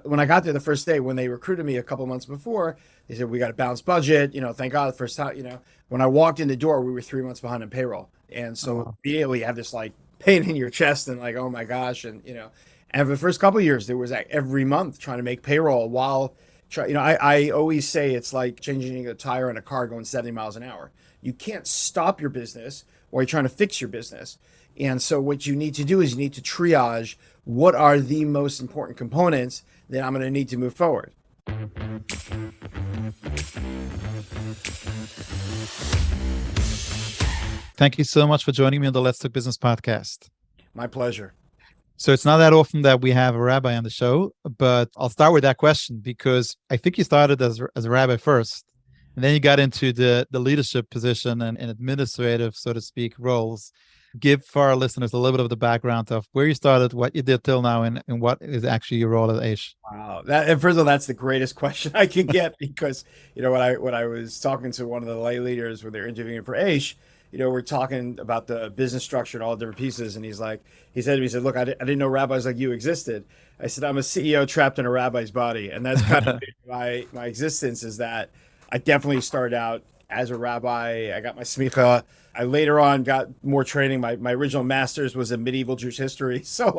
when I got there the first day, when they recruited me a couple months before, they said, we got a balanced budget. Thank God the first time, when I walked in the door, we were 3 months behind in payroll. And Oh, so wow. immediately you have this like pain in your chest and like, oh my gosh. And for the first couple of years, there was like every month trying to make payroll while I always say it's like changing a tire on a car going 70 miles an hour. You can't stop your business while you're trying to fix your business. And so what you need to do is you need to triage what are the most important components that I'm going to need to move forward. Thank you so much for joining me on the Let's Talk Business podcast. My pleasure. So it's not that often that we have a rabbi on the show, but I'll start with that question because I think you started as a rabbi first, and then you got into the leadership position and administrative, so to speak, roles. Give for our listeners a little bit of the background of where you started, what you did till now, and what is actually your role at Aish. Wow. And first of all, that's the greatest question I can get because, when I was talking to one of the lay leaders when they're interviewing for Aish, we're talking about the business structure and all the different pieces. And he said to me, look, I didn't know rabbis like you existed. I said, I'm a CEO trapped in a rabbi's body. And that's kind of my existence is that I definitely started out as a rabbi. I got my smicha. I later on got more training. My original master's was in medieval Jewish history. So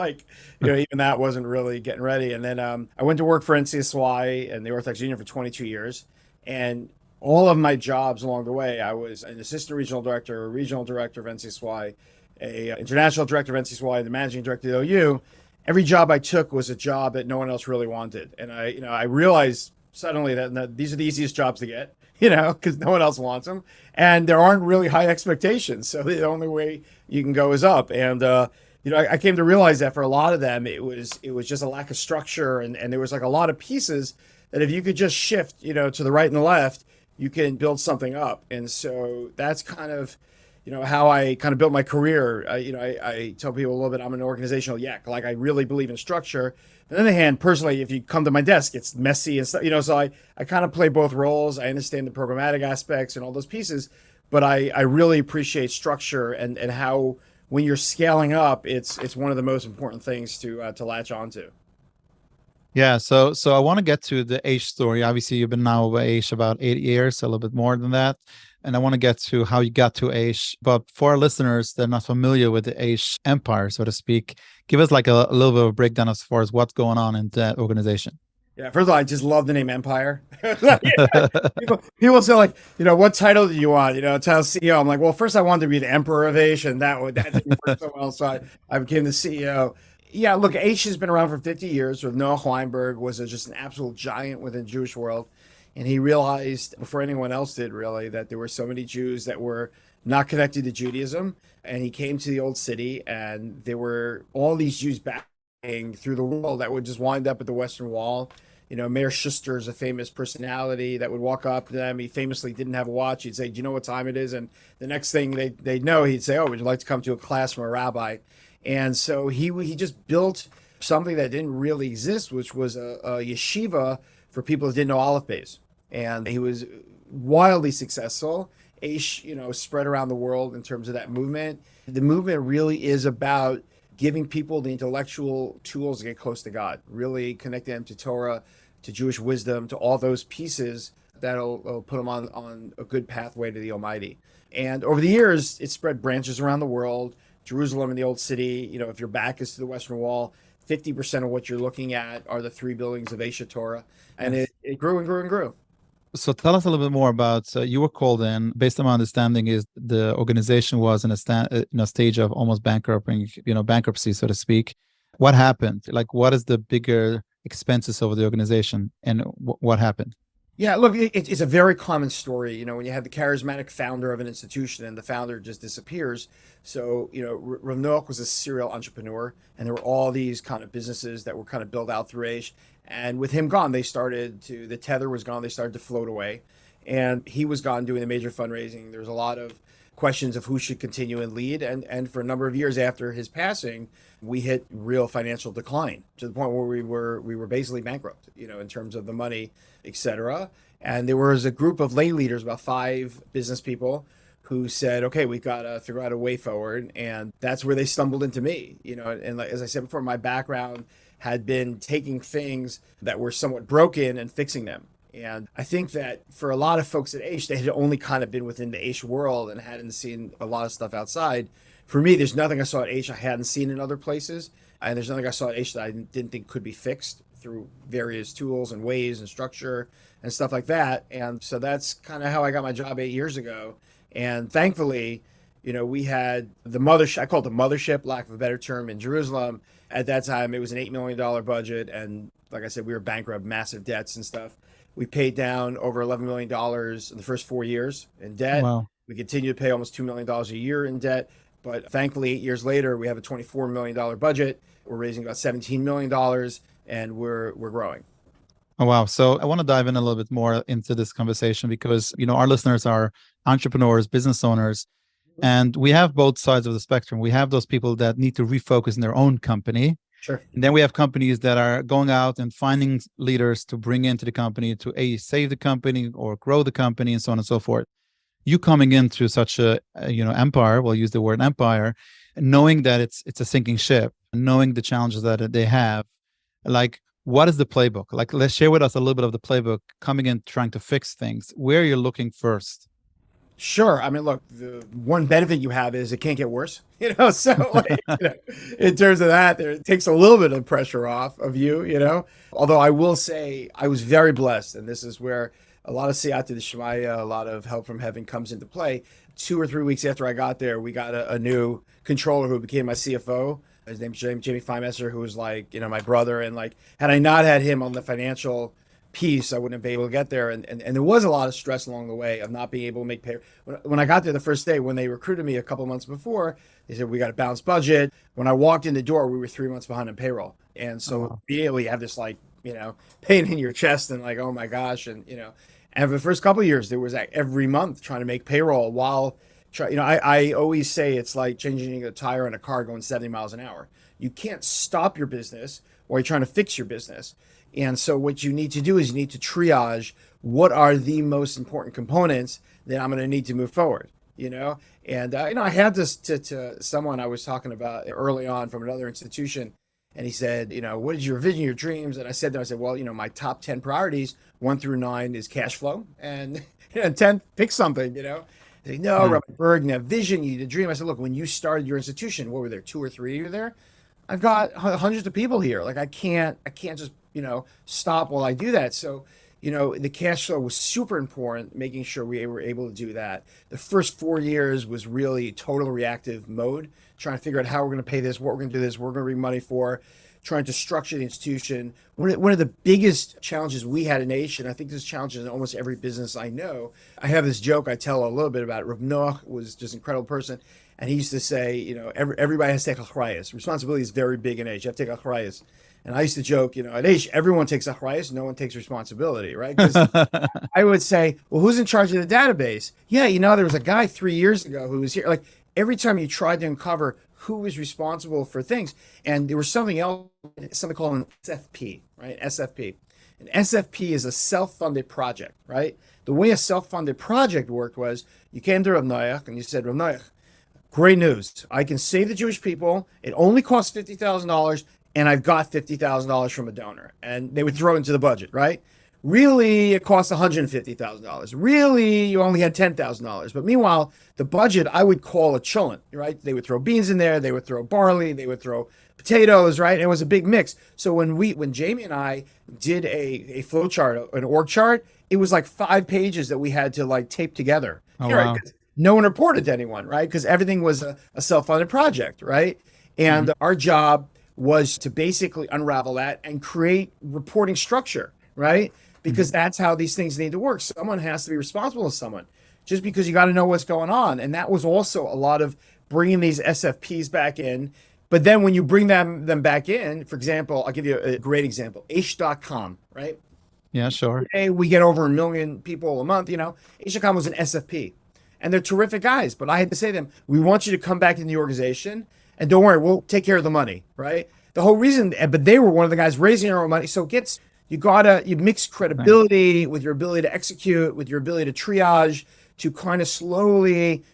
even that wasn't really getting ready. And then I went to work for NCSY and the Orthodox Union for 22 years. And all of my jobs along the way, I was an assistant regional director, a regional director of NCSY, a international director of NCSY, the managing director of the OU. Every job I took was a job that no one else really wanted. And I realized suddenly that these are the easiest jobs to get, because no one else wants them. And there aren't really high expectations. So the only way you can go is up. And, I came to realize that for a lot of them, it was just a lack of structure. And there was like a lot of pieces that if you could just shift, to the right and the left, you can build something up. And so that's kind of, how I kind of built my career. I tell people a little bit, I'm an organizational yak. Like I really believe in structure. On the other hand, personally, if you come to my desk, it's messy and stuff, so I kind of play both roles. I understand the programmatic aspects and all those pieces, but I really appreciate structure and how when you're scaling up, it's one of the most important things to latch onto. Yeah, so I want to get to the Aish story. Obviously, you've been now with Aish about 8 years, a little bit more than that. And I want to get to how you got to Aish. But for our listeners that are not familiar with the Aish empire, so to speak, give us like a little bit of a breakdown as far as what's going on in that organization. Yeah, first of all, I just love the name Empire. People say like, what title do you want? Title CEO. I'm like, well, first I wanted to be the Emperor of Aish, and that didn't work so well, so I became the CEO. Yeah, look, Aish has been around for 50 years. With Noah Weinberg was just an absolute giant within the Jewish world. And he realized, before anyone else did really, that there were so many Jews that were not connected to Judaism. And he came to the old city, and there were all these Jews backing through the world that would just wind up at the Western Wall. Mayor Schuster is a famous personality that would walk up to them. He famously didn't have a watch. He'd say, do you know what time it is? And the next thing they'd know, he'd say, oh, would you like to come to a class from a rabbi? And so he just built something that didn't really exist, which was a yeshiva for people that didn't know Aleph Beis. And he was wildly successful. Aish, spread around the world in terms of that movement. The movement really is about giving people the intellectual tools to get close to God, really connecting them to Torah, to Jewish wisdom, to all those pieces that'll put them on a good pathway to the Almighty. And over the years, it spread branches around the world. Jerusalem and the Old City, if your back is to the Western Wall, 50% of what you're looking at are the three buildings of Aish HaTorah. And Yes. it grew and grew and grew. So tell us a little bit more about you were called in. Based on my understanding, is the organization was in a stage of almost bankruptcy, so to speak. What happened? Like, what is the bigger expenses of the organization, and what happened? Yeah, look, it's a very common story. When you have the charismatic founder of an institution and the founder just disappears. So, Rav Noach was a serial entrepreneur, and there were all these kind of businesses that were kind of built out through Aish. And with him gone, the tether was gone. They started to float away. And he was gone doing the major fundraising. There was a lot of questions of who should continue and lead. And for a number of years after his passing, we hit real financial decline to the point where we were basically bankrupt, in terms of the money, etc. And there was a group of lay leaders, about 5 business people, who said, okay, we've got to figure out a way forward. And that's where they stumbled into me, and like, as I said before, my background had been taking things that were somewhat broken and fixing them. And I think that for a lot of folks at Aish, they had only kind of been within the Aish world and hadn't seen a lot of stuff outside. For me, there's nothing I saw at Aish I hadn't seen in other places. And there's nothing I saw at Aish that I didn't think could be fixed through various tools and ways and structure and stuff like that. And so that's kind of how I got my job 8 years ago. And thankfully, we had the mothership, I call it the mothership, lack of a better term, in Jerusalem. At that time, it was an $8 million budget. And like I said, we were bankrupt, massive debts and stuff. We paid down over $11 million in the first 4 years in debt. Wow. We continue to pay almost $2 million a year in debt. But thankfully, 8 years later, we have a $24 million budget. We're raising about $17 million and we're growing. Oh, wow. So I want to dive in a little bit more into this conversation because, our listeners are entrepreneurs, business owners, and we have both sides of the spectrum. We have those people that need to refocus in their own company. Sure. And then we have companies that are going out and finding leaders to bring into the company to save the company or grow the company and so on and so forth. You coming into such a empire, we'll use the word empire, knowing that it's a sinking ship, knowing the challenges that they have, like, what is the playbook? Like, let's share with us a little bit of the playbook coming in, trying to fix things, where you're looking first. Sure. I mean, look, the one benefit you have is it can't get worse, so in terms of that, it takes a little bit of pressure off of you, although I will say I was very blessed. And this is where a lot of siyata d'shmaya, a lot of help from heaven comes into play. 2 or 3 weeks after I got there, we got a new controller who became my CFO. His name's Jamie Feinmesser, who was like, my brother. And like, had I not had him on the financial piece, I wouldn't have been able to get there. And there was a lot of stress along the way of not being able to make pay. When I got there the first day, when they recruited me a couple months before, they said, we got a balanced budget. When I walked in the door, we were 3 months behind in payroll. And so immediately you have this pain in your chest and like, oh my gosh. And for the first couple of years, there was every month trying to make payroll while I always say it's like changing a tire on a car going 70 miles an hour. You can't stop your business while you're trying to fix your business. And so what you need to do is you need to triage what are the most important components that I'm going to need to move forward, And, I had this to someone I was talking about early on from another institution. And he said, what is your vision, your dreams? And I said, well, my top 10 priorities, 1 through 9 is cash flow. And 10, pick something, He said, no, Rabbi Burg, you have vision, you need a dream. I said, look, when you started your institution, what were there, 2 or 3 of you there? I've got hundreds of people here. Like I can't just, stop while I do that. So, the cash flow was super important, making sure we were able to do that. The first 4 years was really total reactive mode, trying to figure out how we're going to pay this, what we're going to do this, what we're going to bring money for, trying to structure the institution. One of the biggest challenges we had in Aish, and I think there's challenges in almost every business I know. I have this joke I tell a little bit about it. Rav Noach was just an incredible person. And he used to say, everybody has to take achrayus. Responsibility is very big in Aish. You have to take achrayus. And I used to joke, at Aish, everyone takes achrayus, no one takes responsibility, right? Because I would say, well, who's in charge of the database? Yeah, there was a guy 3 years ago who was here. Like every time you tried to uncover who was responsible for things, and there was something else, something called an SFP, right? SFP. An SFP is a self-funded project, right? The way a self-funded project worked was you came to Rav Noach and you said, Rav Noach, great news. I can save the Jewish people. It only costs $50,000. And I've got $50,000 from a donor, and they would throw it into the budget, right? Really, it costs $150,000. Really, you only had $10,000. But meanwhile, the budget I would call a cholent, right? They would throw beans in there, they would throw barley, they would throw potatoes, right? And it was a big mix. So when Jamie and I did a flow chart, an org chart, it was like 5 pages that we had to like tape together. Oh, right? wow. No one reported to anyone, right? Because everything was a self-funded project, right? And our job was to basically unravel that and create reporting structure, right? Because that's how these things need to work. Someone has to be responsible to someone, just because you got to know what's going on. And that was also a lot of bringing these SFPs back in. But then when you bring them back in, for example, I'll give you a great example, Aish.com, right? Yeah, sure. Today we get over 1 million people a month, Aish.com was an SFP. And they're terrific guys. But I had to say to them, we want you to come back in the organization. And don't worry, we'll take care of the money, right? The whole reason, but they were one of the guys raising our own money. So you mix credibility with your ability to execute, with your ability to triage, to kind of slowly,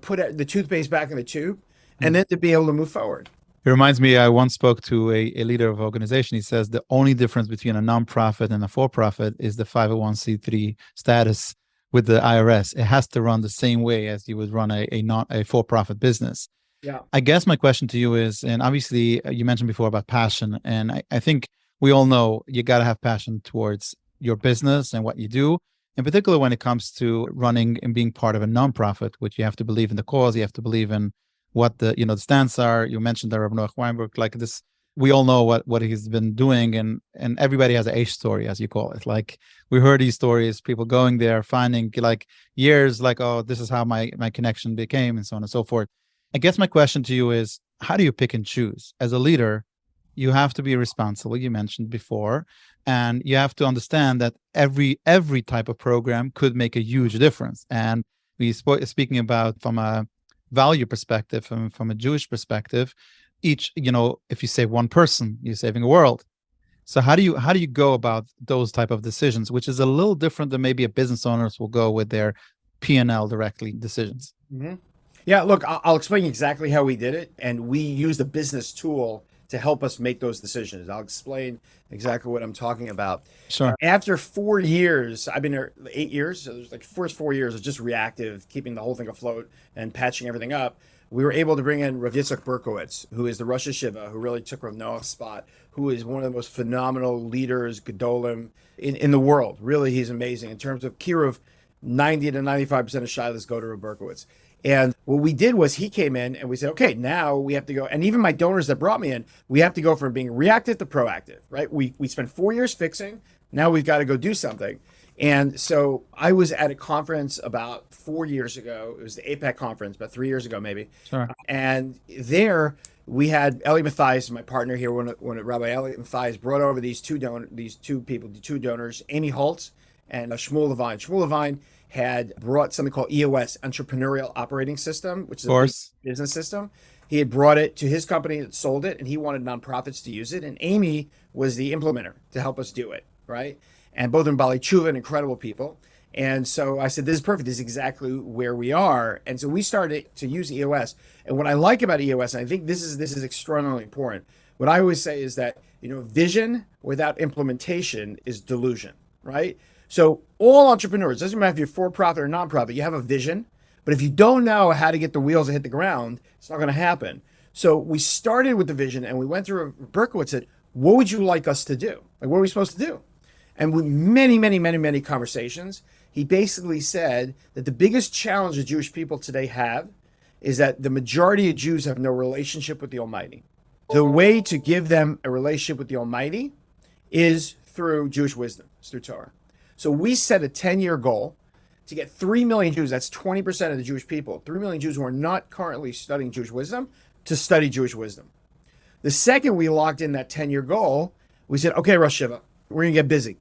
put the toothpaste back in the tube, and then to be able to move forward. It reminds me, I once spoke to a leader of an organization. He says the only difference between a nonprofit and a for-profit is the 501c3 status with the IRS. It has to run the same way as you would run a for-profit business. Yeah. I guess my question to you is, and obviously you mentioned before about passion, and I think we all know you got to have passion towards your business and what you do, in particular when it comes to running and being part of a nonprofit, which you have to believe in the cause, you have to believe in what the stance are. You mentioned the Rabbi Weinberg, like this. We all know what he's been doing, and everybody has an Aish story, as you call it. Like we heard these stories, people going there, finding like years, like, oh, this is how my connection became, and so on and so forth. I guess my question to you is, how do you pick and choose? As a leader, you have to be responsible, you mentioned before, and you have to understand that every type of program could make a huge difference. And speaking about from a value perspective, from a Jewish perspective, each, if you save one person, you're saving a world. So how do you go about those type of decisions, which is a little different than maybe a business owners will go with their P&L directly decisions? Mm-hmm. Yeah, look, I'll explain exactly how we did it. And we used a business tool to help us make those decisions. I'll explain exactly what I'm talking about. Sure. After 4 years, I've been there 8 years. So there's like first 4 years was just reactive, keeping the whole thing afloat and patching everything up. We were able to bring in Rav Berkowitz, who is the Rosh Hashiva, who really took Rav Noah's spot, who is one of the most phenomenal leaders, Gedolim, in the world. Really, he's amazing. In terms of Kiruv, 90 to 95% of Shilas go to Rav Berkowitz. And what we did was he came in and we said, okay, now we have to go. And even my donors that brought me in, we have to go from being reactive to proactive, right? We spent 4 years fixing. Now we've got to go do something. And so I was at a conference about 4 years ago. It was the APAC conference, about 3 years ago, maybe. Sure. And there we had Eli Mathias, my partner here, when Rabbi Eli Mathias brought over these two donors, Amy Holtz and Shmuel Levine. Shmuel Levine had brought something called EOS, Entrepreneurial Operating System, which is a business system. He had brought it to his company that sold it, and he wanted nonprofits to use it. And Amy was the implementer to help us do it, right? And both of them Bali Tshuva and incredible people. And so I said, this is perfect. This is exactly where we are. And so we started to use EOS. And what I like about EOS, and I think this is extraordinarily important, what I always say is that, vision without implementation is delusion, right? So all entrepreneurs, doesn't matter if you're for-profit or nonprofit, you have a vision, but if you don't know how to get the wheels to hit the ground, it's not going to happen. So we started with the vision and we went through Berkowitz said, what would you like us to do? Like, what are we supposed to do? And with many conversations, he basically said that the biggest challenge that Jewish people today have is that the majority of Jews have no relationship with the Almighty. The way to give them a relationship with the Almighty is through Jewish wisdom, it's through Torah. So we set a 10-year goal to get 3 million Jews, that's 20% of the Jewish people, 3 million Jews who are not currently studying Jewish wisdom, to study Jewish wisdom. The second we locked in that 10-year goal, we said, okay, Rosh Hashiva, we're going to get busy.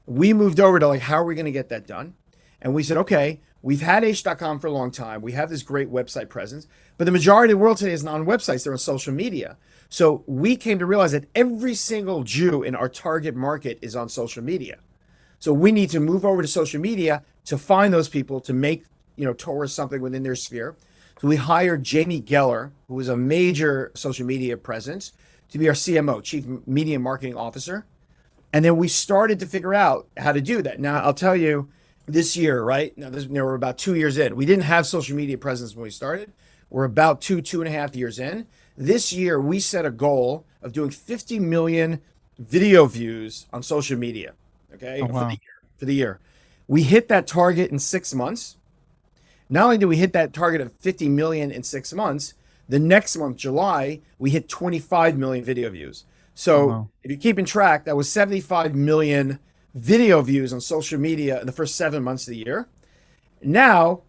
We moved over to how are we going to get that done? And we said, okay, we've had Aish.com for a long time. We have this great website presence, but the majority of the world today is not on websites. They're on social media. So we came to realize that every single Jew in our target market is on social media. So we need to move over to social media to find those people to make, Torah something within their sphere. So we hired Jamie Geller, who is a major social media presence, to be our CMO, Chief Media Marketing Officer. And then we started to figure out how to do that. Now, I'll tell you, this year, right? Now, we're about 2 years in. We didn't have social media presence when we started. We're about 2.5 years in. This year, we set a goal of doing 50 million video views on social media. Okay, oh, wow. for the year. We hit that target in 6 months. Not only did we hit that target of 50 million in 6 months, the next month, July, we hit 25 million video views. So if you're keeping track, that was 75 million video views on social media in the first 7 months of the year. Now,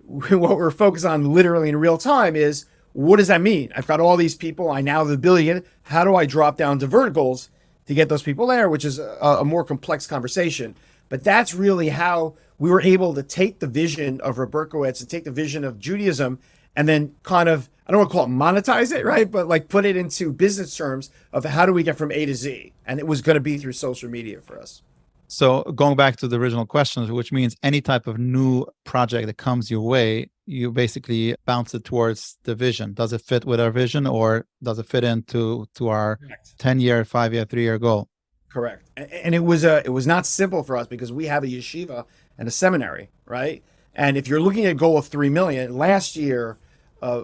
what we're focused on literally in real time is, what does that mean? I've got all these people. I now have the ability. How do I drop down to verticals to get those people there, which is a more complex conversation. But that's really how we were able to take the vision of Berkowitz and take the vision of Judaism and then kind of, I don't want to call it monetize it, right? But put it into business terms of how do we get from A to Z? And it was going to be through social media for us. So going back to the original questions, which means any type of new project that comes your way, you basically bounce it towards the vision. Does it fit with our vision, or does it fit into our Correct. 10-year, 5-year, 3-year goal? Correct. And it was not simple for us because we have a yeshiva and a seminary, right? And if you're looking at a goal of 3 million, last year,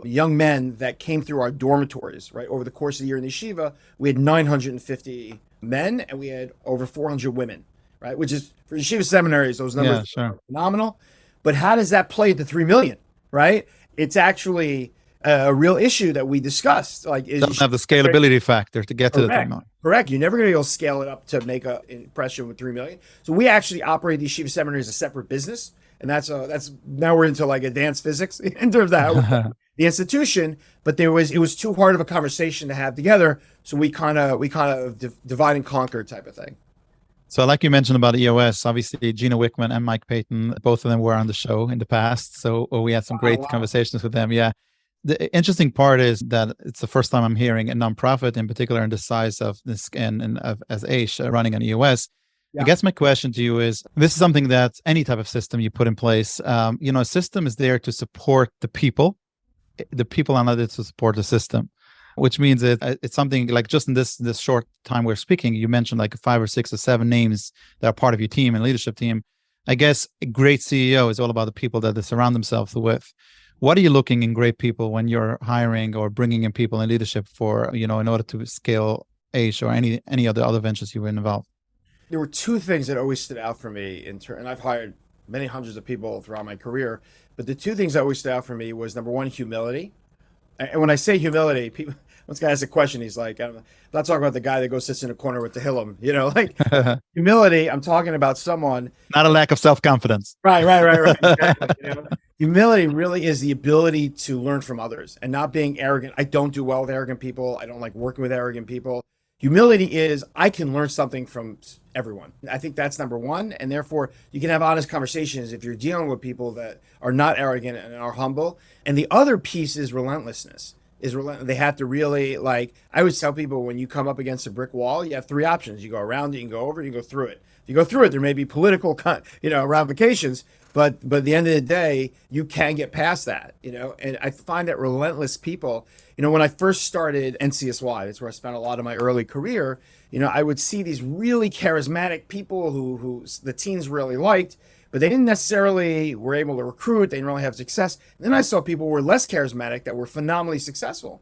young men that came through our dormitories, right, over the course of the year in the yeshiva, we had 950 men and we had over 400 women, right? Which is, for yeshiva seminaries, those numbers are phenomenal. But how does that play to 3 million, right? It's actually a real issue that we discussed. Like, doesn't have the scalability factor to get to the 3 million. Correct. You're never going to be able to scale it up to make an impression with 3 million. So we actually operate the yeshiva seminary as a separate business. And that's now we're into like advanced physics in terms of how the institution, but it was too hard of a conversation to have together. So we kind of divide and conquer type of thing. So like you mentioned about EOS, obviously Gina Wickman and Mike Payton, both of them were on the show in the past. So we had some great conversations with them. Yeah. The interesting part is that it's the first time I'm hearing a nonprofit in particular in the size of this and as Aish running an EOS. Yeah. I guess my question to you is, this is something that any type of system you put in place, a system is there to support the people are not there to support the system, which means it's something like, just in this short time we're speaking, you mentioned like 5 or 6 or 7 names that are part of your team and leadership team. I guess a great CEO is all about the people that they surround themselves with. What are you looking in great people when you're hiring or bringing in people in leadership for, in order to scale Aish or any of the other ventures you were involved? There were 2 things that always stood out for me and I've hired many hundreds of people throughout my career, but the 2 things that always stood out for me was, number 1, humility. And when I say humility, people, once guy asks a question, he's like, I'm not talking about the guy that goes sits in a corner with the Hillam, like humility. I'm talking about someone, not a lack of self-confidence. Right. Exactly. Humility really is the ability to learn from others and not being arrogant. I don't do well with arrogant people. I don't like working with arrogant people. Humility is, I can learn something from everyone. I think that's number 1. And therefore, you can have honest conversations if you're dealing with people that are not arrogant and are humble. And the other piece is relentlessness. They have to really, like, I always tell people, when you come up against a brick wall, you have 3 options. You go around it, you can go over it, you go through it. If you go through it, there may be political, ramifications, but at the end of the day, you can get past that, and I find that relentless people, when I first started NCSY, that's where I spent a lot of my early career, I would see these really charismatic people who the teams really liked, but they didn't necessarily were able to recruit. They didn't really have success. And then I saw people who were less charismatic that were phenomenally successful.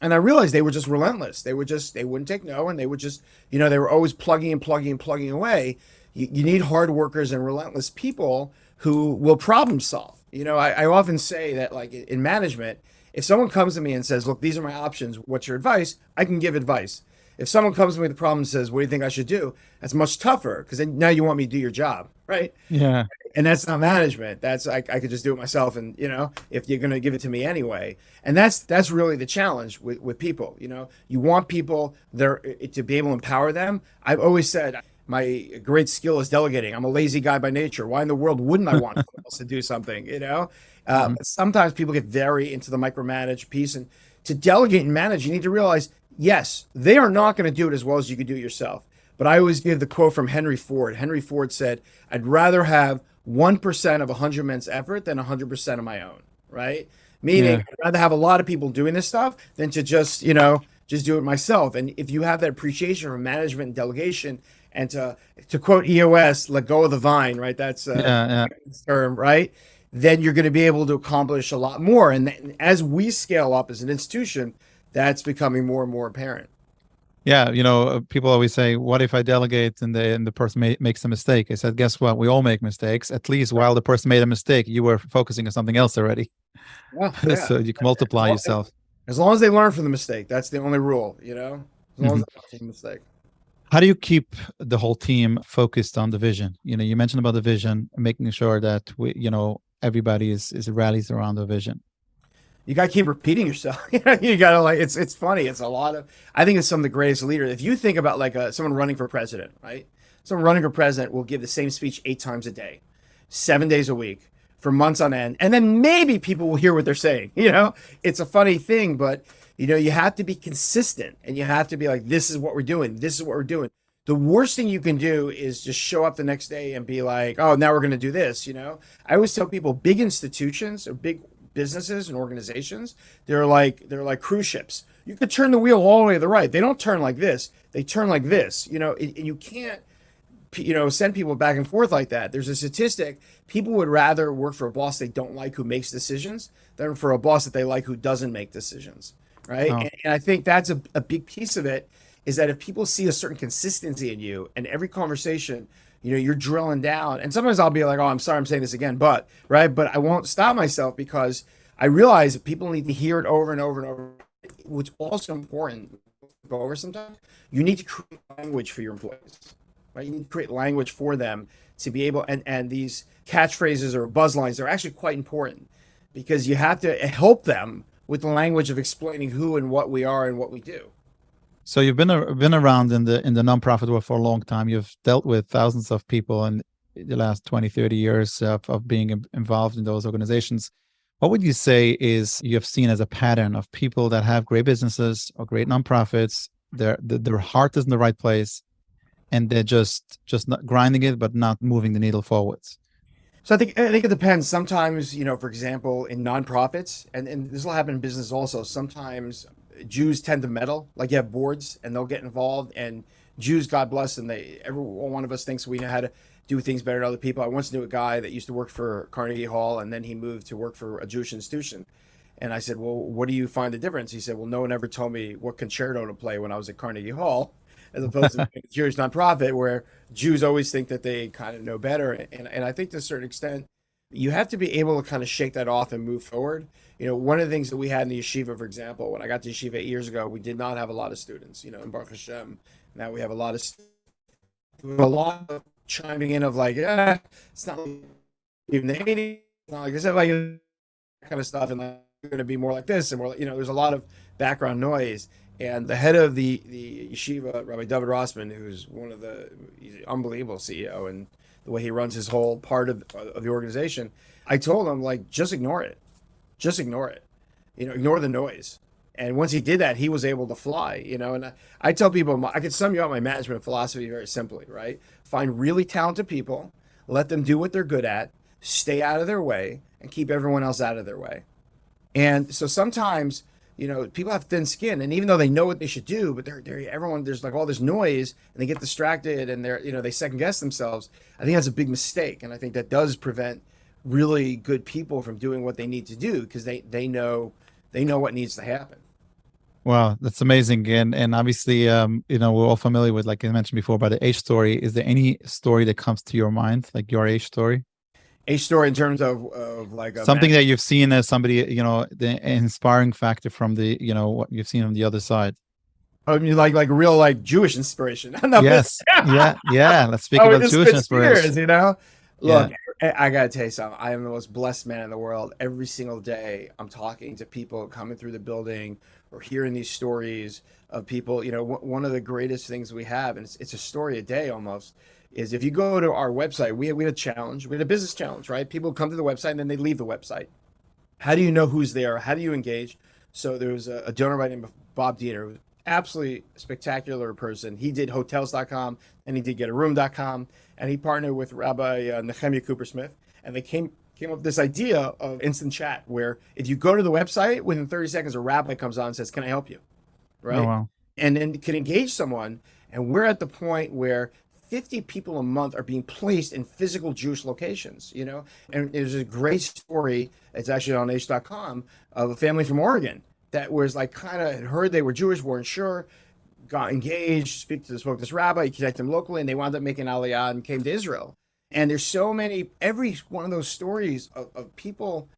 And I realized they were just relentless. They wouldn't take no, and they would just, they were always plugging away. You need hard workers and relentless people who will problem solve. I often say that, like, in management, if someone comes to me and says, look, these are my options, what's your advice? I can give advice. If someone comes to me with a problem and says, what do you think I should do? That's much tougher, because then now you want me to do your job, right? Yeah. And that's not management. That's I could just do it myself, and if you're going to give it to me anyway. And that's really the challenge with people. You want people there to be able to empower them. I've always said my great skill is delegating. I'm a lazy guy by nature. Why in the world wouldn't I want someone else to do something? Sometimes people get very into the micromanage piece, and to delegate and manage, you need to realize, yes, they are not going to do it as well as you could do it yourself. But I always give the quote from Henry Ford. Henry Ford said, I'd rather have 1% of 100 men's effort than 100% of my own, right? Meaning, I'd rather have a lot of people doing this stuff than to just do it myself. And if you have that appreciation for management and delegation, and to quote EOS, let go of the vine, right? That's a term, right? Then you're going to be able to accomplish a lot more. And as we scale up as an institution, that's becoming more and more apparent. Yeah, people always say, what if I delegate and the person makes a mistake? I said, guess what? We all make mistakes. At least while the person made a mistake, you were focusing on something else already. Yeah. So you can multiply yourself. As long as they learn from the mistake, that's the only rule, As long as they learn from the mistake. How do you keep the whole team focused on the vision? You mentioned about the vision, making sure that everybody is rallies around the vision. You got to keep repeating yourself. You got to, like, it's funny. It's a lot of, I think it's some of the greatest leaders. If you think about like someone running for president, right? Someone running for president will give the same speech 8 times a day, 7 days a week for months on end. And then maybe people will hear what they're saying. It's a funny thing, but you have to be consistent, and you have to be like, this is what we're doing. This is what we're doing. The worst thing you can do is just show up the next day and be like, oh, now we're going to do this. I always tell people big institutions or big businesses and organizations, they're like cruise ships. You could turn the wheel all the way to the right. They don't turn like this. They turn like this, and you can't, send people back and forth like that. There's a statistic. People would rather work for a boss they don't like who makes decisions than for a boss that they like who doesn't make decisions. Right. Oh. And I think that's a big piece of it, is that if people see a certain consistency in you and every conversation, you're drilling down. And sometimes I'll be like, oh, I'm sorry, I'm saying this again, but I won't stop myself, because I realize that people need to hear it over and over and over. What's also important to go over sometimes, you need to create language for your employees, right? You need to create language for them to be able, and these catchphrases or buzz lines are actually quite important, because you have to help them with the language of explaining who and what we are and what we do. So you've been around in the nonprofit world for a long time. You've dealt with thousands of people in the last 20, 30 years of being involved in those organizations. What would you say is you have seen as a pattern of people that have great businesses or great nonprofits? Their heart is in the right place, and they're just not grinding it, but not moving the needle forwards. So I think it depends. Sometimes, for example, in nonprofits, and this will happen in business also, sometimes Jews tend to meddle. Like, you have boards and they'll get involved, and Jews, God bless them, every one of us thinks we know how to do things better than other people. I once knew a guy that used to work for Carnegie Hall, and then he moved to work for a Jewish institution. And I said, well, what do you find the difference? He said, well, no one ever told me what concerto to play when I was at Carnegie Hall, as opposed to a Jewish nonprofit where Jews always think that they kind of know better. And I think to a certain extent, you have to be able to kind of shake that off and move forward. One of the things that we had in the yeshiva, for example, when I got to yeshiva 8 years ago, we did not have a lot of students, in Baruch Hashem. Now we have a lot of chiming in of like, it's not like even the 80s, it's not like this, like that kind of stuff, and like, you're going to be more like this, and more like, there's a lot of background noise. And the head of the yeshiva, Rabbi David Rossman, who's he's an unbelievable CEO, and the way he runs his whole part of the organization, I told him, like, just ignore it. Just ignore it. Ignore the noise. And once he did that, he was able to fly, and I tell people, I could sum you up my management philosophy very simply, right? Find really talented people, let them do what they're good at, stay out of their way, and keep everyone else out of their way. And so sometimes, people have thin skin, and even though they know what they should do, but there's like all this noise, and they get distracted, and they second guess themselves. I think that's a big mistake, and I think that does prevent really good people from doing what they need to do, because they know what needs to happen. Wow, that's amazing. And obviously, we're all familiar with, like I mentioned before, by the Aish story. Is there any story that comes to your mind, like your Aish story? A story in terms of like something that you've seen as somebody, the inspiring factor from the, what you've seen on the other side. I mean, like real, like Jewish inspiration. Yes. Yeah. Let's speak about Jewish inspiration. Look, I gotta tell you something. I am the most blessed man in the world. Every single day, I'm talking to people coming through the building or hearing these stories of people. One of the greatest things we have, and it's a story a day almost, is if you go to our website, we had a challenge. We had a business challenge, right? People come to the website and then they leave the website. How do you know who's there? How do you engage? So there was a donor by the name of Bob Dieter, who was absolutely spectacular person. He did hotels.com and he did getaroom.com, and he partnered with Rabbi Nehemiah Cooper-Smith, and they came up with this idea of instant chat, where if you go to the website, within 30 seconds, a rabbi comes on and says, can I help you? Right? Oh, wow. And then can engage someone. And we're at the point where 50 people a month are being placed in physical Jewish locations, and there's a great story. It's actually on Aish.com of a family from Oregon that was like kind of had heard they were Jewish, weren't sure, got engaged, spoke to this rabbi, connected them locally, and they wound up making Aliyah and came to Israel. And there's so many, every one of those stories of people,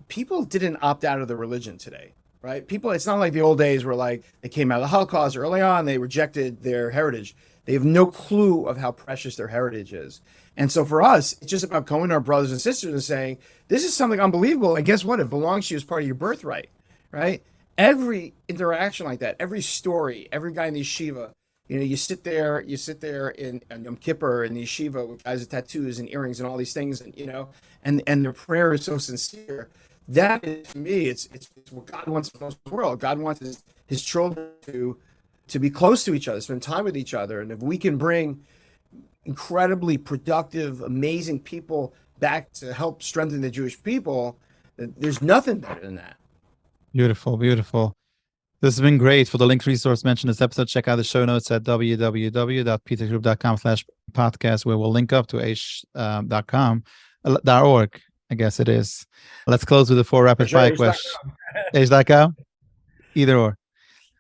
people didn't opt out of the religion today, right? People, it's not like the old days where like they came out of the Holocaust early on, they rejected their heritage. They have no clue of how precious their heritage is. And so for us, it's just about going to our brothers and sisters and saying, this is something unbelievable. And guess what? It belongs to you as part of your birthright, right? Every interaction like that, every story, every guy in the yeshiva, you sit there in Yom Kippur in the yeshiva with guys with tattoos and earrings and all these things, and and their prayer is so sincere. That is, to me, it's what God wants most of the world. God wants his children to to be close to each other, spend time with each other. And if we can bring incredibly productive, amazing people back to help strengthen the Jewish people, there's nothing better than that. Beautiful, beautiful. This has been great. For the link resource mentioned in this episode, check out the show notes at www.petergroup.com/podcast, where we'll link up to aish.com, .org, I guess it is. Let's close with the 4 rapid fire questions. Aish.com? Either or.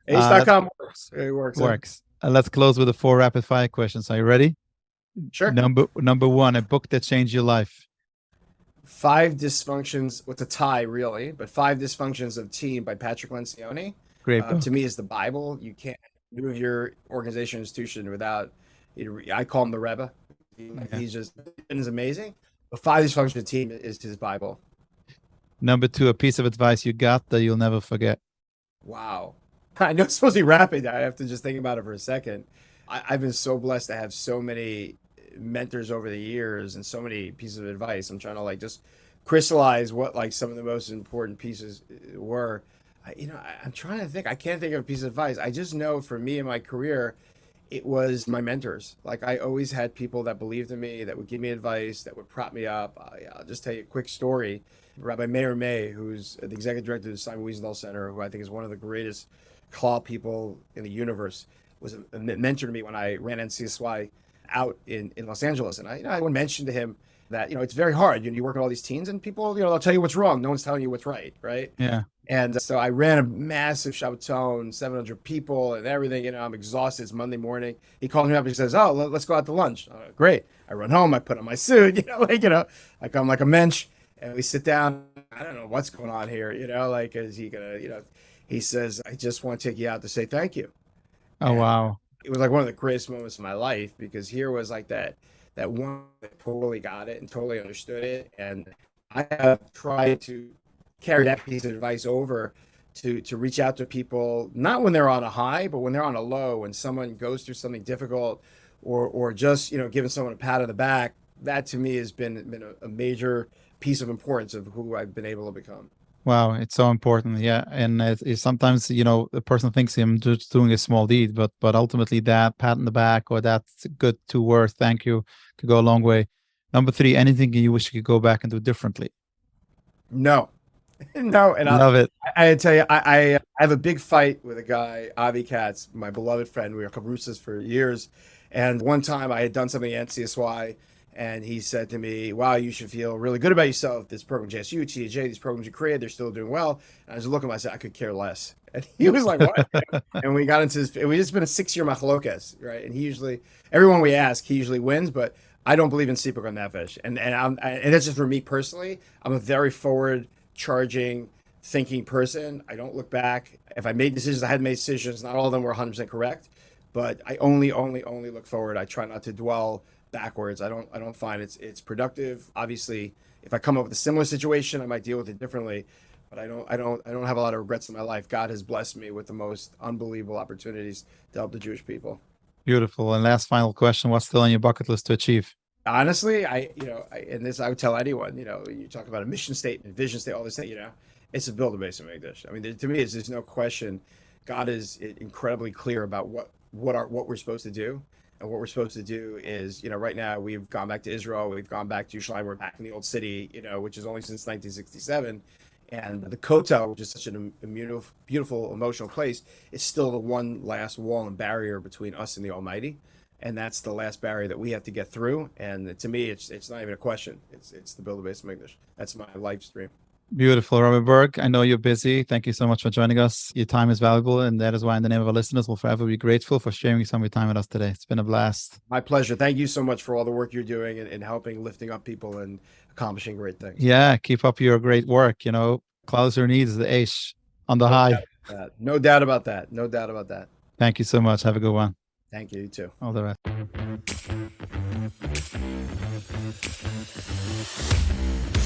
Aish.com works. It works. Let's close with the 4 rapid fire questions. Are you ready? Sure. Number 1, a book that changed your life. 5 Dysfunctions, with a tie really, but 5 Dysfunctions of Team by Patrick Lencioni. Great book. To me, is the Bible. You can't move your organization institution without, I call him the Rebbe. He's just, is amazing. But 5 Dysfunctions of Team is his Bible. Number 2, a piece of advice you got that you'll never forget. Wow. I know it's supposed to be rapid. I have to just think about it for a second. I've been so blessed to have so many mentors over the years and so many pieces of advice. I'm trying to just crystallize what some of the most important pieces were. I'm trying to think. I can't think of a piece of advice. I just know for me in my career, it was my mentors. I always had people that believed in me, that would give me advice, that would prop me up. I'll just tell you a quick story. Rabbi Meny, who's the executive director of the Simon Wiesenthal Center, who I think is one of the greatest claw people in the universe, was a mentor to me when I ran NCSY out in Los Angeles. And I would mention to him that, it's very hard. You work with all these teens and people, they'll tell you what's wrong. No one's telling you what's right. Yeah. And so I ran a massive Shabbaton, 700 people and everything. I'm exhausted. It's Monday morning. He called me up and he says, "Oh, let's go out to lunch." Great. I run home. I put on my suit, I come like a mensch, and we sit down. I don't know what's going on here, is he gonna, he says, "I just want to take you out to say thank you." Oh, wow. It was one of the greatest moments of my life, because here was that one that totally got it and totally understood it. And I have tried to carry that piece of advice over to reach out to people, not when they're on a high, but when they're on a low, when someone goes through something difficult, or just, giving someone a pat on the back. That to me has been a major piece of importance of who I've been able to become. Wow, it's so important. Yeah. And it's sometimes, the person thinks him just doing a small deed, but ultimately that pat on the back or that good 2 words, thank you, could go a long way. Number 3, anything you wish you could go back and do differently? No. No. And Love it. I tell you, I have a big fight with a guy, Avi Katz, my beloved friend. We were cabrusas for years. And one time I had done something at NCSY, and he said to me, "Wow, you should feel really good about yourself. This program, JSU, TJ, these programs you created, they're still doing well." And I was looking at him, I said, "I could care less." And he was like, "What?" And we got into this, we just been a 6-year machlokes, right? And he usually, everyone we ask, he usually wins, but I don't believe in sipuk on nefesh. And that's just for me personally. I'm a very forward charging, thinking person. I don't look back. If I made decisions, I had made decisions. Not all of them were 100% correct, but I only look forward. I try not to dwell backwards. I don't find it's productive. Obviously, if I come up with a similar situation, I might deal with it differently, but I don't have a lot of regrets in my life. God has blessed me with the most unbelievable opportunities to help the Jewish people. Beautiful. And last final question, what's still on your bucket list to achieve? Honestly, and this I would tell anyone, you talk about a mission statement, vision statement, all this thing, it's a build a base of English. I mean, to me, there's no question. God is incredibly clear about what we're supposed to do. And what we're supposed to do is, right now we've gone back to Israel, we've gone back to Yerushalayim, we're back in the old city, which is only since 1967. And the Kotel, which is such a beautiful, emotional place, is still the one last wall and barrier between us and the Almighty. And that's the last barrier that we have to get through. And to me, it's not even a question. It's the build a base of English. That's my life stream. Beautiful. Rabbi Burg, I know you're busy. Thank you so much for joining us. Your time is valuable, and that is why in the name of our listeners, we'll forever be grateful for sharing some of your time with us today. It's been a blast. My pleasure. Thank you so much for all the work you're doing in helping, lifting up people and accomplishing great things. Yeah, keep up your great work. Closer needs the Aish on the high. No doubt about that. No doubt about that. Thank you so much. Have a good one. Thank you. You too. All the best.